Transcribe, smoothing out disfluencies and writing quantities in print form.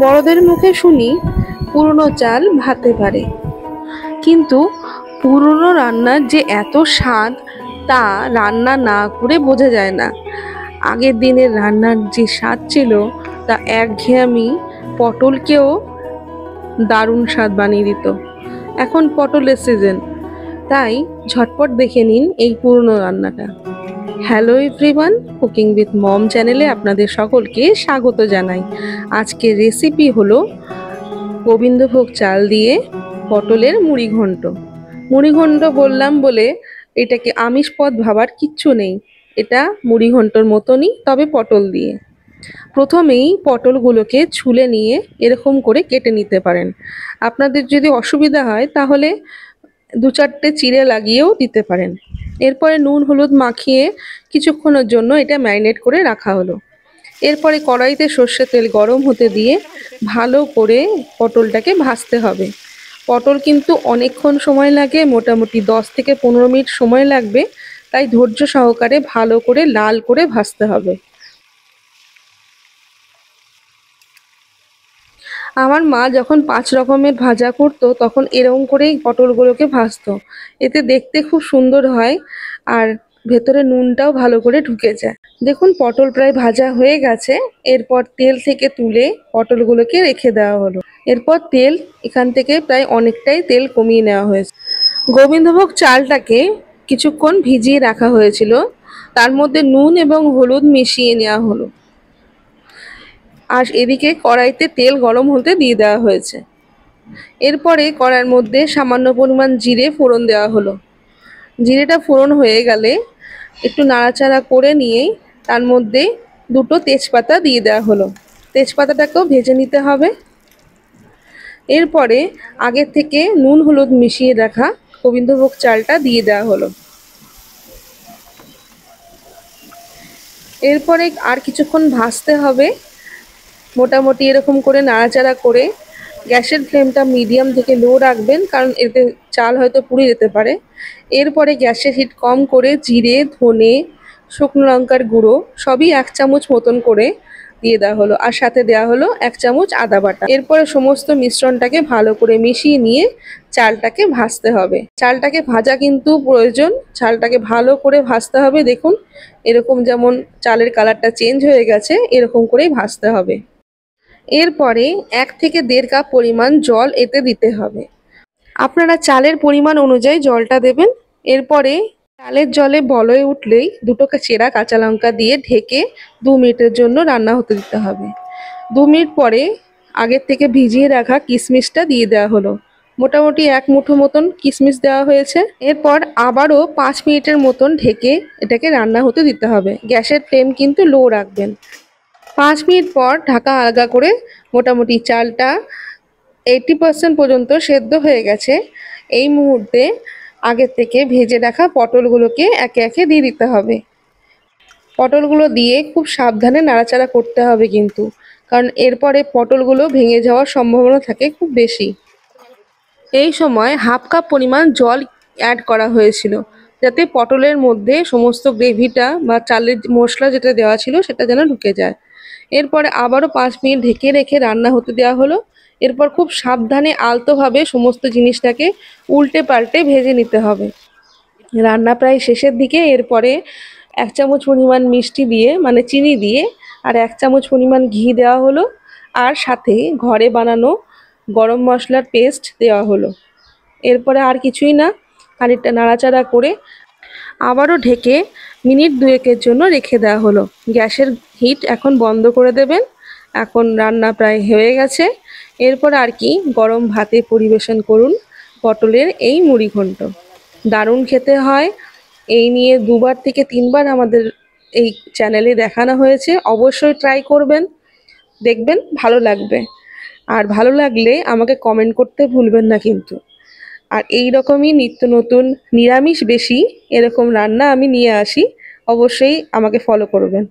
বড়দের মুখে শুনি পুরনো চাল ভাতে পারে, কিন্তু পুরনো রান্নার যে এত স্বাদ তা রান্না না করে বোঝা যায় না। আগের দিনের রান্নার যে স্বাদ ছিল তা একঘেয়েমি পটলকেও দারুণ স্বাদ বানিয়ে দিত। এখন পটলের সিজন, তাই ঝটপট দেখে নিন এই পুরনো রান্নাটা। Hello everyone, cooking with mom চ্যানেলে আপনাদের সকলকে স্বাগত জানাই। আজকের রেসিপি হলো গোবিন্দভোগ চাল দিয়ে পটলের মুড়িঘণ্ট। মুড়িঘণ্ট বললাম বলে এটাকে আমিষ পদ ভাবার কিচ্ছু নেই, এটা মুড়িঘণ্টর মতনই, তবে পটল দিয়ে। প্রথমেই পটলগুলোকে ছুলে নিয়ে এরকম করে কেটে নিতে পারেন। আপনাদের যদি অসুবিধা হয় তাহলে দু চারটে চিড়ে লাগিয়েও দিতে পারেন। এরপরে নুন হলুদ মাখিয়ে কিছুক্ষণের জন্য এটা ম্যারিনেট করে রাখা হলো। এরপরে কড়াইতে সর্ষের তেল গরম হতে দিয়ে ভালো করে পটলটাকে ভাজতে হবে। পটল কিন্তু অনেকক্ষণ সময় লাগে, মোটামুটি 10 থেকে 15 মিনিট সময় লাগবে, তাই ধৈর্য সহকারে ভালো করে লাল করে ভাজতে হবে। আমার মা যখন 5 রকমের ভাজা করতো তখন এরকম করেই পটলগুলোকে ভাজতো, এতে দেখতে খুব সুন্দর হয় আর ভেতরে নুনটাও ভালো করে ঢুকে যায়। দেখুন পটল প্রায় ভাজা হয়ে গেছে। এরপর তেল থেকে তুলে পটলগুলোকে রেখে দেওয়া হলো। এরপর তেল এখান থেকে প্রায় অনেকটাই তেল কমিয়ে নেওয়া হয়েছে। গোবিন্দভোগ চালটাকে কিছুক্ষণ ভিজিয়ে রাখা হয়েছিল, তার মধ্যে নুন এবং হলুদ মিশিয়ে নেওয়া হলো। আর এদিকে কড়াইতে তেল গরম হতে দিয়ে দেওয়া হয়েছে। এরপরে কড়াইয়ের মধ্যে সামান্য পরিমাণ জিরে ফোড়ন দেওয়া হলো। জিরেটা ফোড়ন হয়ে গেলে একটু নাড়াচাড়া করে নিয়েই তার মধ্যে দুটো তেজপাতা দিয়ে দেওয়া হলো। তেজপাতাটাকেও ভেজে নিতে হবে। এরপরে আগের থেকে নুন হলুদ মিশিয়ে রাখা গোবিন্দভোগ চালটা দিয়ে দেওয়া হলো। এরপরে আর কিছুক্ষণ ভাজতে হবে, মোটামুটি এরকম করে নাড়াচাড়া করে। গ্যাসের ফ্লেমটা মিডিয়াম থেকে লো রাখবেন, কারণ এতে চাল হয়তো পুড়ে যেতে পারে। এরপরে গ্যাসের হিট কম করে জিরে, ধনে, শুকনো লঙ্কার গুঁড়ো সবই 1 চামচ মতন করে দিয়ে দেওয়া হলো, আর সাথে দেওয়া হলো 1 চামচ আদা বাটা। এরপরে সমস্ত মিশ্রণটাকে ভালো করে মিশিয়ে নিয়ে চালটাকে ভাজতে হবে। চালটাকে ভাজা কিন্তু প্রয়োজন, চালটাকে ভালো করে ভাজতে হবে। দেখুন এরকম, যেমন চালের কালারটা চেঞ্জ হয়ে গেছে, এরকম করেই ভাজতে হবে। এরপরে 1 থেকে 1.5 কাপ পরিমাণ জল এতে দিতে হবে। আপনারা চালের পরিমাণ অনুযায়ী জলটা দেবেন। এরপরে চালের জলে বলয় উঠলেই দুটো চেরা কাঁচা লঙ্কা দিয়ে ঢেকে 2 মিনিটের জন্য রান্না হতে দিতে হবে। 2 মিনিট পরে আগের থেকে ভিজিয়ে রাখা কিশমিশটা দিয়ে দেওয়া হলো। মোটামুটি 1 মুঠো মতন কিশমিশ দেওয়া হয়েছে। এরপর আবারও 5 মিনিটের মতন ঢেকে এটাকে রান্না হতে দিতে হবে। গ্যাসের ফ্লেম কিন্তু লো রাখবেন। 5 মিনিট পর ঢাকা আলগা করে মোটামুটি চালটা 80% পর্যন্ত সেদ্ধ হয়ে গেছে। এই মুহূর্তে আগের থেকে ভেজে রাখা পটলগুলোকে একে একে দিয়ে দিতে হবে। পটলগুলো দিয়ে খুব সাবধানে নাড়াচাড়া করতে হবে কিন্তু, কারণ এরপরে পটলগুলো ভেঙে যাওয়ার সম্ভাবনা থাকে খুব বেশি। এই সময় 1/2 কাপ পরিমাণ জল অ্যাড করা হয়েছিল, যাতে পটলের মধ্যে সমস্ত গ্রেভিটা বা চালের মশলা যেটা দেওয়া ছিল সেটা যেন ঢুকে যায়। এরপরে আবারও 5 মিনিট ঢেকে রেখে রান্না হতে দেওয়া হলো। এরপর খুব সাবধানে আলতোভাবে সমস্ত জিনিসটাকে উল্টে পাল্টে ভেজে নিতে হবে। রান্না প্রায় শেষের দিকে। এরপরে 1 চামচ পরিমাণ মিষ্টি দিয়ে, মানে চিনি দিয়ে, আর 1 চামচ পরিমাণ ঘি দেওয়া হলো, আর সাথে ঘরে বানানো গরম মশলার পেস্ট দেওয়া হলো। এরপরে আর কিছুই না, খানিকটা নাড়াচাড়া করে আবারও ঢেকে মিনিট 2-এর জন্য রেখে দেওয়া হলো। গ্যাসের হিট এখন বন্ধ করে দেবেন। এখন রান্না প্রায় হয়ে গেছে। এরপর আর কি, গরম ভাতে পরিবেশন করুন পটলের এই মুড়িঘণ্ট। দারুণ খেতে হয়। এই নিয়ে 2বার থেকে 3বার আমাদের এই চ্যানেলে দেখানো হয়েছে। অবশ্যই ট্রাই করবেন, দেখবেন ভালো লাগবে। আর ভালো লাগলে আমাকে কমেন্ট করতে ভুলবেন না কিন্তু। আর এই রকমই নিত্য নতুন নিরামিষ বেশি এরকম রান্না আমি নিয়ে আসি, অবশ্যই আমাকে ফলো করবেন।